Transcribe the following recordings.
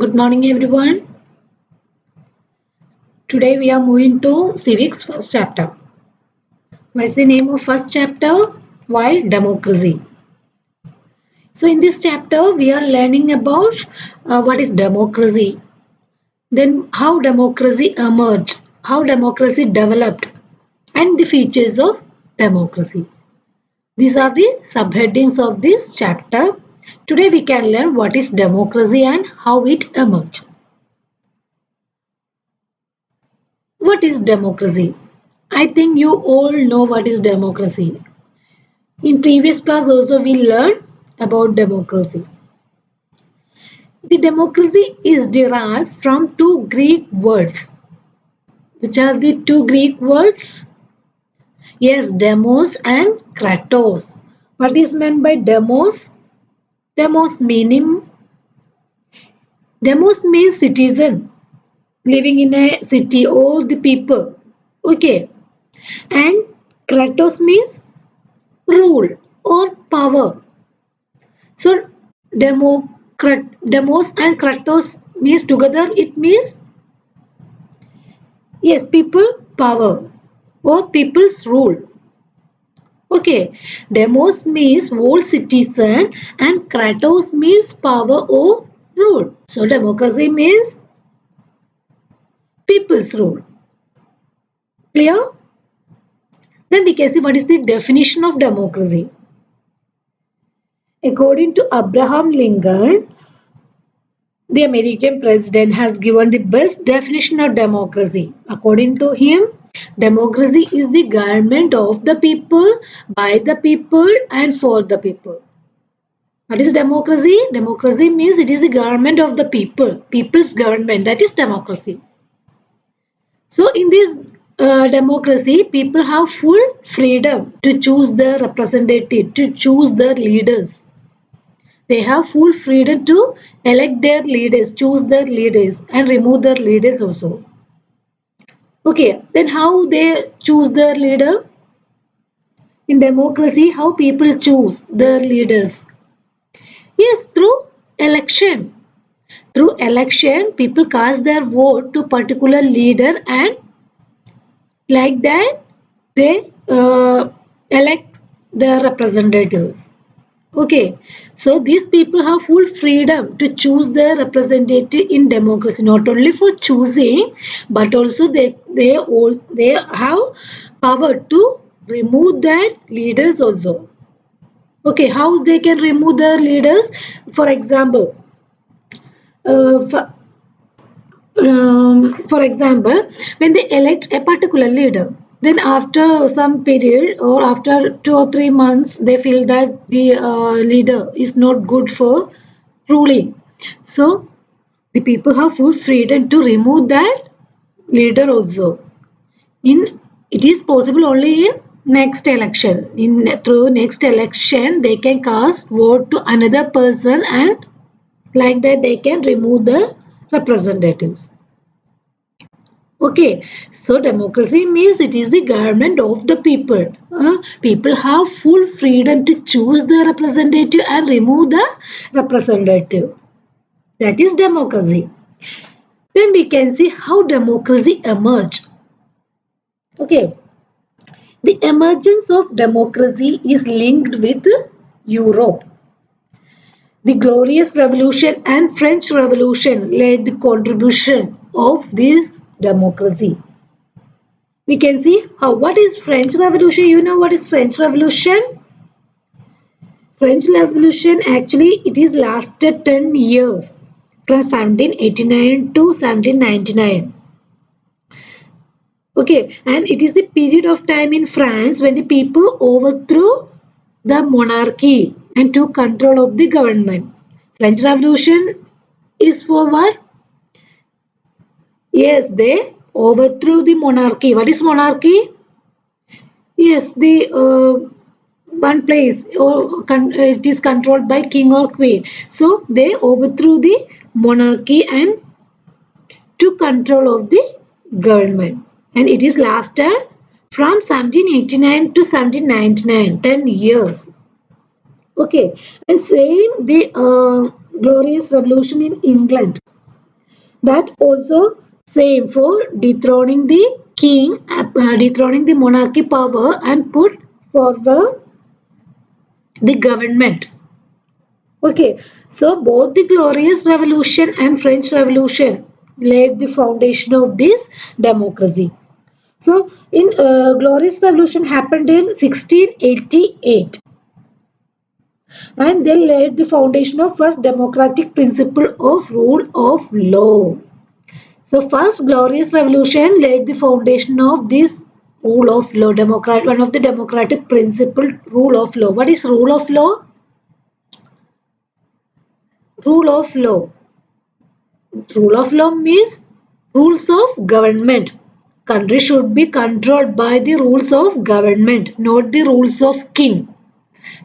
Good morning, everyone. Today we are moving to civics first chapter. What is the name of first chapter? Why democracy? So in this chapter we are learning about what is democracy, then how democracy emerged, how democracy developed, and the features of democracy. These are the subheadings of this chapter. Today we can learn what is democracy and how it emerged. What is democracy? I think you all know what is democracy. In previous class also we learned about democracy. The democracy is derived from two Greek words. Which are the two Greek words? Yes, demos and kratos. What is meant by demos? Demos means citizen living in a city, all the people. Okay. And kratos means rule or power. So demos and kratos means together, it means yes, people power or people's rule. Okay, demos means whole citizen and kratos means power or rule. So democracy means people's rule. Clear? Then we can see what is the definition of democracy. According to Abraham Lincoln, the American president has given the best definition of democracy. According to him, democracy is the government of the people, by the people, and for the people. What is democracy? Democracy means it is the government of the people, people's government. That is democracy. So, in this democracy, people have full freedom to choose their representative, to choose their leaders. They have full freedom to elect their leaders, choose their leaders, and remove their leaders also. Okay, then how they choose their leader? In democracy, how people choose their leaders? Yes, through election. Through election, people cast their vote to particular leader, and like that, they elect their representatives. Okay, so these people have full freedom to choose their representative in democracy. Not only for choosing, but also they have power to remove their leaders also. Okay, how they can remove their leaders? For example, uh, for, for example, when they elect a particular leader, then after some period or after 2 or 3 months, they feel that the leader is not good for ruling. So the people have full freedom to remove that leader also. In it is possible only in next election. In through next election, they can cast vote to another person, and like that they can remove the representatives. Okay, so democracy means it is the government of the people. People have full freedom to choose the representative and remove the representative. That is democracy. Then we can see how democracy emerged. Okay, the emergence of democracy is linked with Europe. The Glorious Revolution and French Revolution led the contribution of this democracy. We can see how what is French Revolution. You know what is French Revolution? French Revolution actually it is lasted 10 years from 1789 to 1799. Okay, and it is the period of time in France when the people overthrew the monarchy and took control of the government. French Revolution is for what? Yes, they overthrew the monarchy. What is monarchy? Yes, the one place or it is controlled by king or queen. So they overthrew the monarchy and took control of the government. And it is lasted from 1789 to 1799, 10 years. Okay, and same the Glorious Revolution in England. That also same for dethroning the king, dethroning the monarchy power and put forward the government. Okay, so both the Glorious Revolution and French Revolution laid the foundation of this democracy. So, in Glorious Revolution happened in 1688, and they laid the foundation of first democratic principle of rule of law. So, first Glorious Revolution laid the foundation of this rule of law, one of the democratic principle rule of law. What is rule of law? Rule of law. Rule of law means rules of government. Country should be controlled by the rules of government, not the rules of king.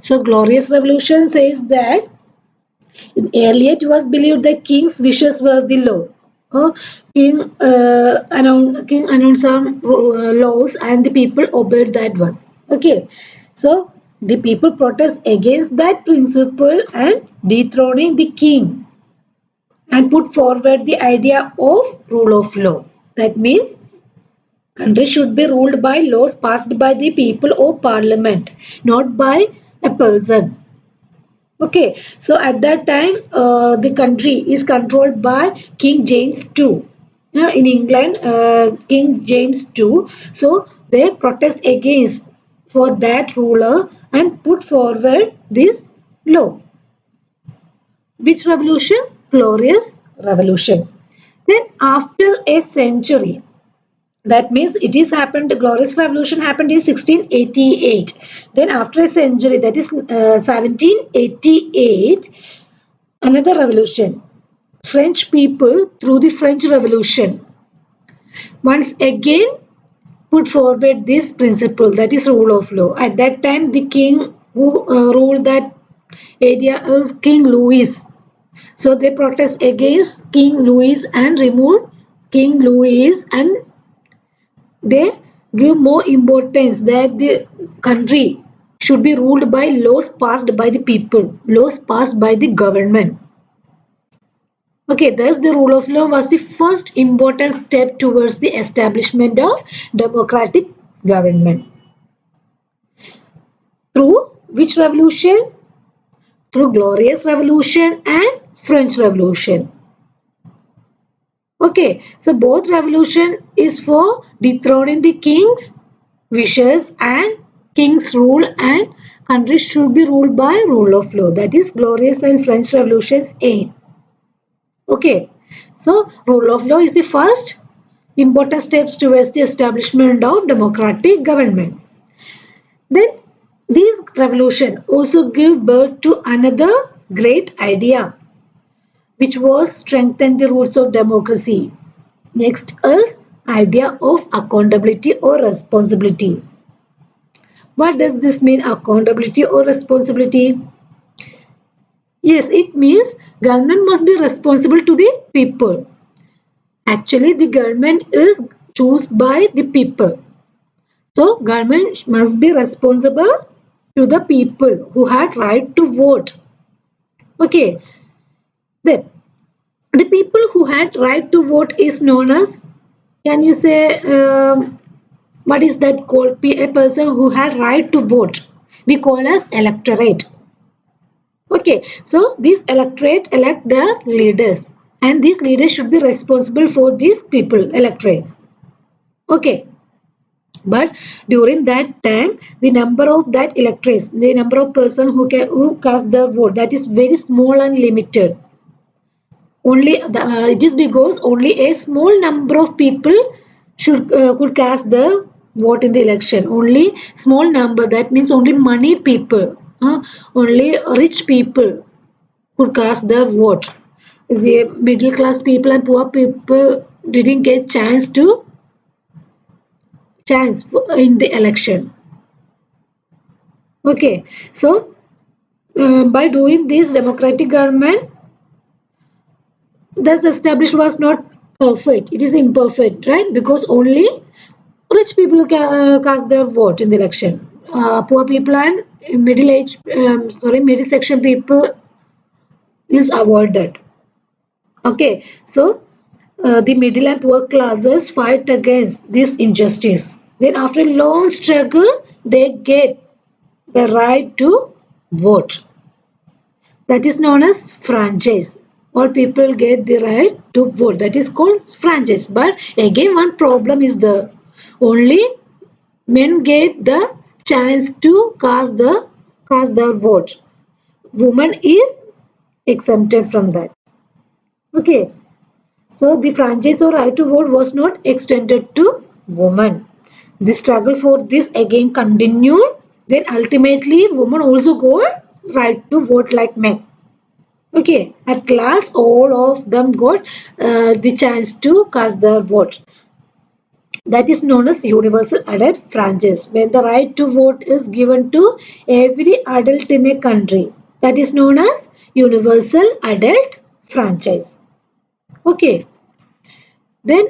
So Glorious Revolution says that earlier it was believed that king's wishes were the law. Uh, king announced some laws and the people obeyed that one. Okay, so the people protest against that principle and dethroning the king and put forward the idea of rule of law. That means country should be ruled by laws passed by the people or parliament, not by a person. Okay, so at that time, the country is controlled by King James II. In England, King James II. So they protest against for that ruler and put forward this law. Which revolution? Glorious Revolution. Then after a century, that means it is happened, the Glorious Revolution happened in 1688. Then after a century, that is 1788, another revolution. French people through the French Revolution once again put forward this principle, that is rule of law. At that time, the king who ruled that area is King Louis. So they protest against King Louis and remove King Louis, and they give more importance that the country should be ruled by laws passed by the people, laws passed by the government. Okay, thus the rule of law was the first important step towards the establishment of democratic government. Through which revolution? Through Glorious Revolution and French Revolution. Okay, so both revolution is for dethroning the king's wishes and king's rule, and countries should be ruled by rule of law. That is Glorious and French Revolution's aim. Okay, so rule of law is the first important steps towards the establishment of democratic government. Then these revolution also give birth to another great idea, which was strengthen the roots of democracy. Next is idea of accountability or responsibility. What does this mean, accountability or responsibility? Yes, it means government must be responsible to the people. Actually, the government is chosen by the people. So, government must be responsible to the people who had right to vote. Okay, then the people who had right to vote is known as, can you say, what is that called? A person who had right to vote. We call as electorate. Okay, so this electorate elect the leaders, and these leaders should be responsible for these people, electorates. Okay, but during that time, the number of that electorates, the number of person who cast their vote, that is very small and limited. Only it is because only a small number of people could cast the vote in the election. Only small number, that means only money people, only rich people could cast their vote. The middle class people and poor people didn't get chance in the election. Okay, so by doing this democratic government, thus established was not perfect. It is imperfect, right? Because only rich people cast their vote in the election. Poor people and middle section people is avoided. Okay, so the middle and poor classes fight against this injustice. Then after a long struggle, they get the right to vote. That is known as franchise. All people get the right to vote. That is called franchise. But again, one problem is the only men get the chance to cast their vote. Woman is exempted from that. Okay. So the franchise or right to vote was not extended to women. The struggle for this again continued. Then ultimately, women also got right to vote like men. Okay, at last, all of them got the chance to cast their vote. That is known as universal adult franchise. When the right to vote is given to every adult in a country, that is known as universal adult franchise. Okay, then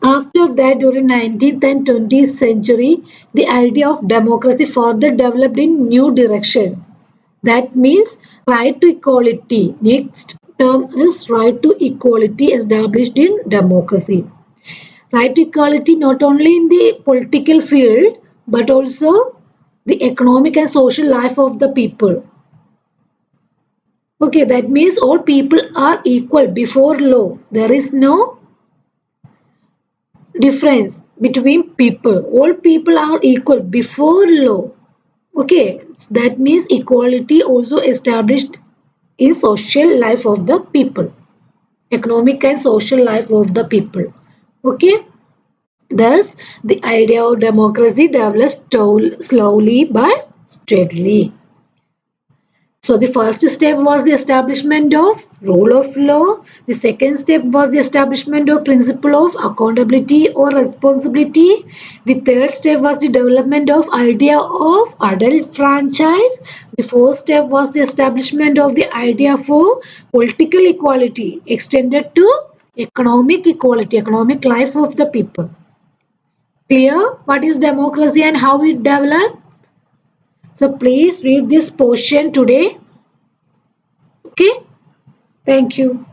after that, during 19th and 20th century, the idea of democracy further developed in new direction. That means right to equality. Next term is right to equality established in democracy. Right to equality not only in the political field but also the economic and social life of the people. Okay, that means all people are equal before law. There is no difference between people. All people are equal before law. Okay, so that means equality also established in social life of the people, economic and social life of the people. Okay, thus the idea of democracy develops slowly but steadily. So the first step was the establishment of rule of law. The second step was the establishment of principle of accountability or responsibility. The third step was the development of idea of adult franchise. The fourth step was the establishment of the idea for political equality extended to economic equality, economic life of the people. Clear what is democracy and how it developed? So please read this portion today. Okay, thank you.